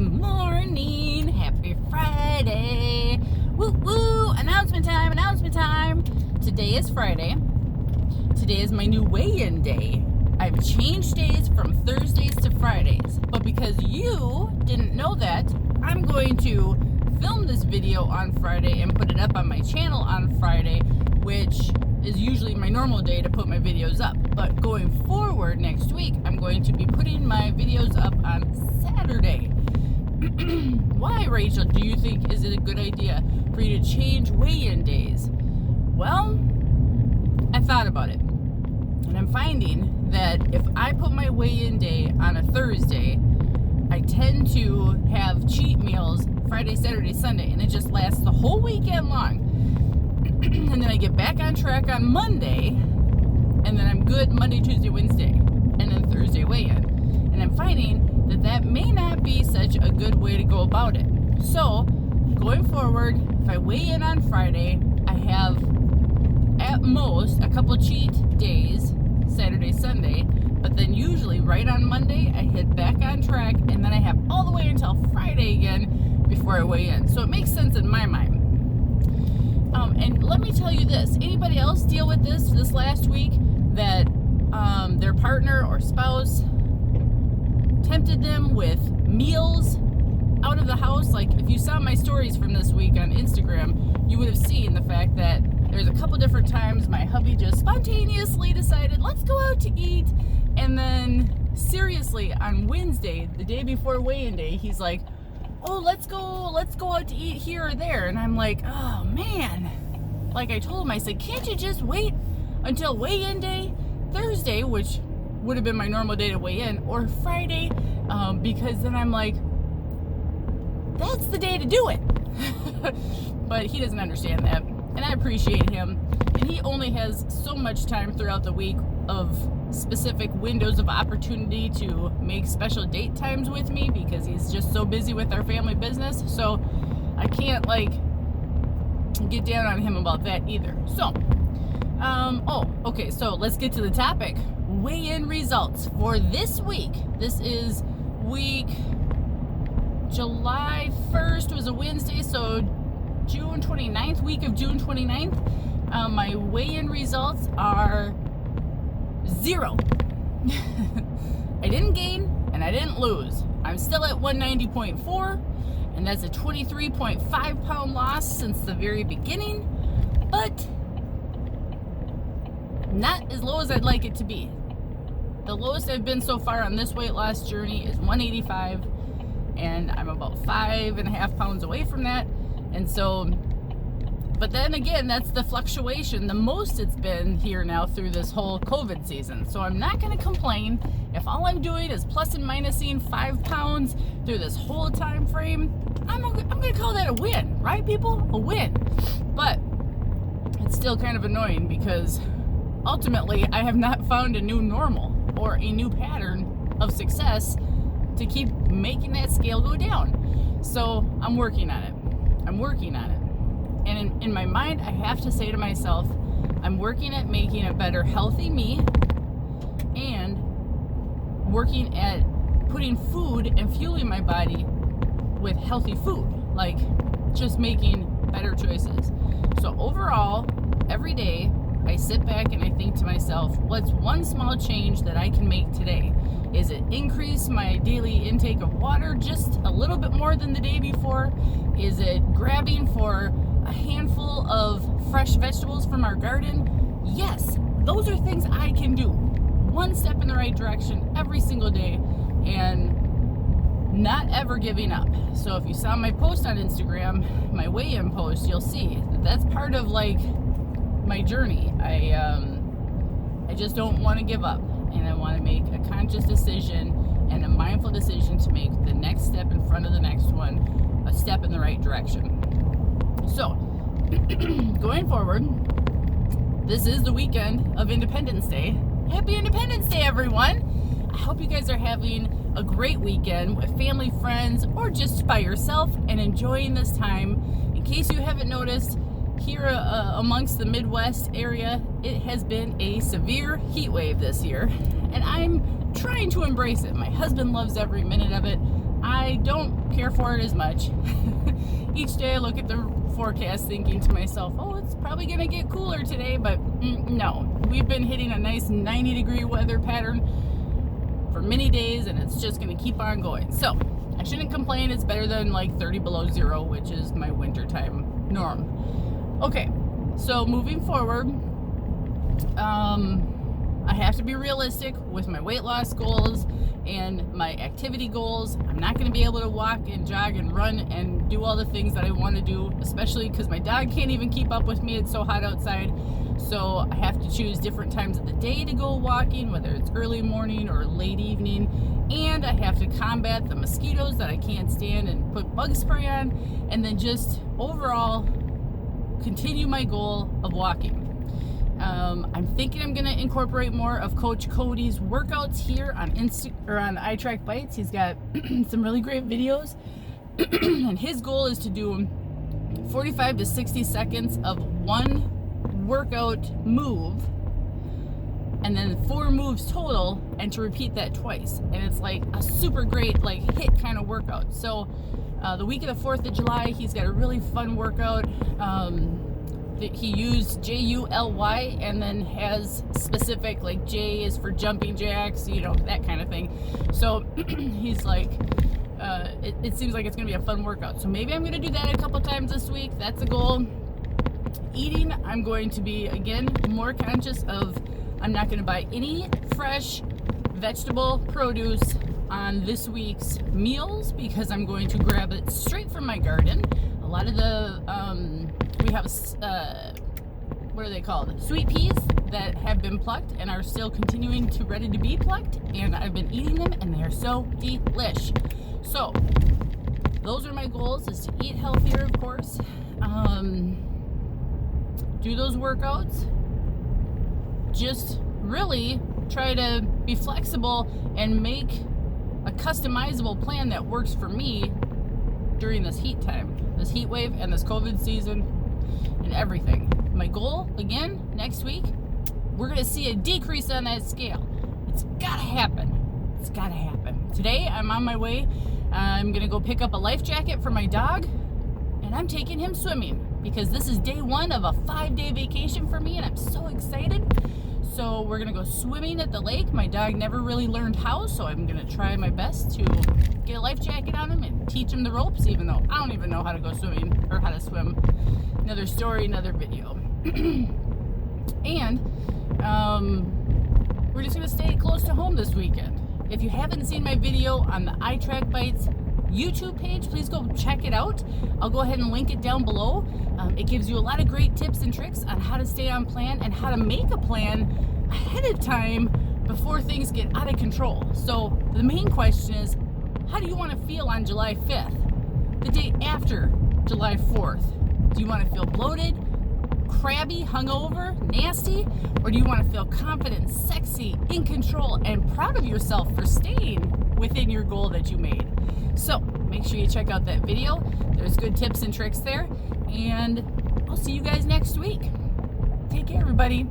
morning. Happy Friday. Woo woo. Announcement time. Today is Friday. Today is my new weigh-in day. I've changed days from Thursdays to Fridays. But because you didn't know that, I'm going to film this video on Friday and put it up on my channel on Friday, which is usually my normal day to put my videos up. But going forward next week, I'm going to be putting my videos up on Saturday. Why, Rachel, do you think is it a good idea for you to change weigh-in days? Well, I thought about it, and I'm finding that if I put my weigh-in day on a Thursday, I tend to have cheat meals Friday, Saturday, Sunday, and it just lasts the whole weekend long. And then I get back on track on Monday, and then I'm good Monday, Tuesday, Wednesday, and then Thursday weigh-in. And I'm finding that that may not be such a good way to go about it. So, going forward, if I weigh in on Friday, I have at most a couple cheat days, Saturday, Sunday, but then usually right on Monday, I hit back on track, and then I have all the way until Friday again before I weigh in. So it makes sense in my mind. And let me tell you this, anybody else deal with this last week that their partner or spouse tempted them with meals out of the house? Like, if you saw my stories from this week on Instagram, you would have seen the fact that there's a couple different times my hubby just spontaneously decided, let's go out to eat. And then seriously, on Wednesday, the day before weigh-in day, he's like, oh, let's go out to eat here or there. And I'm like, oh man. Like I told him, I said, can't you just wait until weigh-in day, Thursday, which would have been my normal day to weigh in, or Friday, because then I'm like, that's the day to do it. But he doesn't understand that, and I appreciate him. And he only has so much time throughout the week of specific windows of opportunity to make special date times with me because he's just so busy with our family business. So I can't get down on him about that either. So, okay, so let's get to the topic. Weigh-in results for this week. This is week July 1st was a Wednesday, so June 29th, week of June 29th. My weigh-in results are 0. I didn't gain and I didn't lose. I'm still at 190.4, and that's a 23.5 pound loss since the very beginning, but not as low as I'd like it to be. The lowest I've been so far on this weight loss journey is 185, and I'm about 5.5 pounds away from that. And so, but then again, that's the fluctuation, the most it's been here now through this whole COVID season. So I'm not going to complain if all I'm doing is plus and minusing 5 pounds through this whole time frame. I'm going to call that a win, right, people? A win. But it's still kind of annoying because ultimately I have not found a new normal or a new pattern of success to keep making that scale go down. So I'm working on it. And in my mind, I have to say to myself, I'm working at making a better healthy me and working at putting food and fueling my body with healthy food, like just making better choices. So overall, every day, I sit back and I think to myself, what's one small change that I can make today? Is it increase my daily intake of water just a little bit more than the day before? Is it grabbing for a handful of fresh vegetables from our garden? Yes, those are things I can do. One step in the right direction every single day, and not ever giving up. So if you saw my post on Instagram, my weigh-in post, you'll see that that's part of my journey. I just don't want to give up, and I want to make a conscious decision and a mindful decision to make the next step in front of the next one a step in the right direction. So going forward, this is the weekend of Independence Day. Happy Independence Day, everyone. I hope you guys are having a great weekend with family, friends, or just by yourself and enjoying this time. In case you haven't noticed, here amongst the Midwest area, it has been a severe heat wave this year, and I'm trying to embrace it. My husband loves every minute of it. I don't care for it as much. Each day I look at the forecast thinking to myself, oh, it's probably going to get cooler today, but no. We've been hitting a nice 90-degree weather pattern for many days, and it's just going to keep on going. So I shouldn't complain. It's better than like 30 below zero, which is my wintertime norm. Okay, so moving forward, I have to be realistic with my weight loss goals and my activity goals. I'm not going to be able to walk and jog and run and do all the things that I want to do, especially because my dog can't even keep up with me. It's so hot outside. So I have to choose different times of the day to go walking, whether it's early morning or late evening. And I have to combat the mosquitoes that I can't stand and put bug spray on, and then just overall continue my goal of walking. I'm thinking I'm going to incorporate more of Coach Cody's workouts here on on itrackbites. He's got some really great videos, and his goal is to do 45 to 60 seconds of one workout move, and then 4 moves total, and to repeat that twice. And it's like a super great like hit kind of workout. So the week of the 4th of July, he's got a really fun workout. He used JULY and then has specific, like J is for jumping jacks, you know, that kind of thing. So he's like, it seems like it's going to be a fun workout. So maybe I'm going to do that a couple times this week. That's a goal. Eating, I'm going to be, again, more conscious of, I'm not going to buy any fresh vegetable produce on this week's meals because I'm going to grab it straight from my garden. A lot of the, we have, what are they called? Sweet peas that have been plucked and are still continuing to ready to be plucked. And I've been eating them and they are so delish. So those are my goals, is to eat healthier, of course. Do those workouts. Just really try to be flexible and make a customizable plan that works for me during this heat time, this heat wave, and this COVID season, and everything. My goal, again, next week, we're going to see a decrease on that scale. It's got to happen. It's got to happen. Today, I'm on my way. I'm going to go pick up a life jacket for my dog, and I'm taking him swimming because this is day 1 of a 5-day vacation for me, and I'm so excited. So we're going to go swimming at the lake. My dog never really learned how, so I'm going to try my best to get a life jacket on him and teach him the ropes, even though I don't even know how to go swimming or how to swim. Another story, another video. And we're just going to stay close to home this weekend. If you haven't seen my video on the itrackbites YouTube page, please go check it out. I'll go ahead and link it down below. It gives you a lot of great tips and tricks on how to stay on plan and how to make a plan ahead of time before things get out of control. So the main question is, how do you want to feel on July 5th, the day after July 4th? Do you want to feel bloated, crabby, hungover, nasty, or do you want to feel confident, sexy, in control, and proud of yourself for staying within your goal that you made? So make sure you check out that video. There's good tips and tricks there, and I'll see you guys next week. Take care, everybody.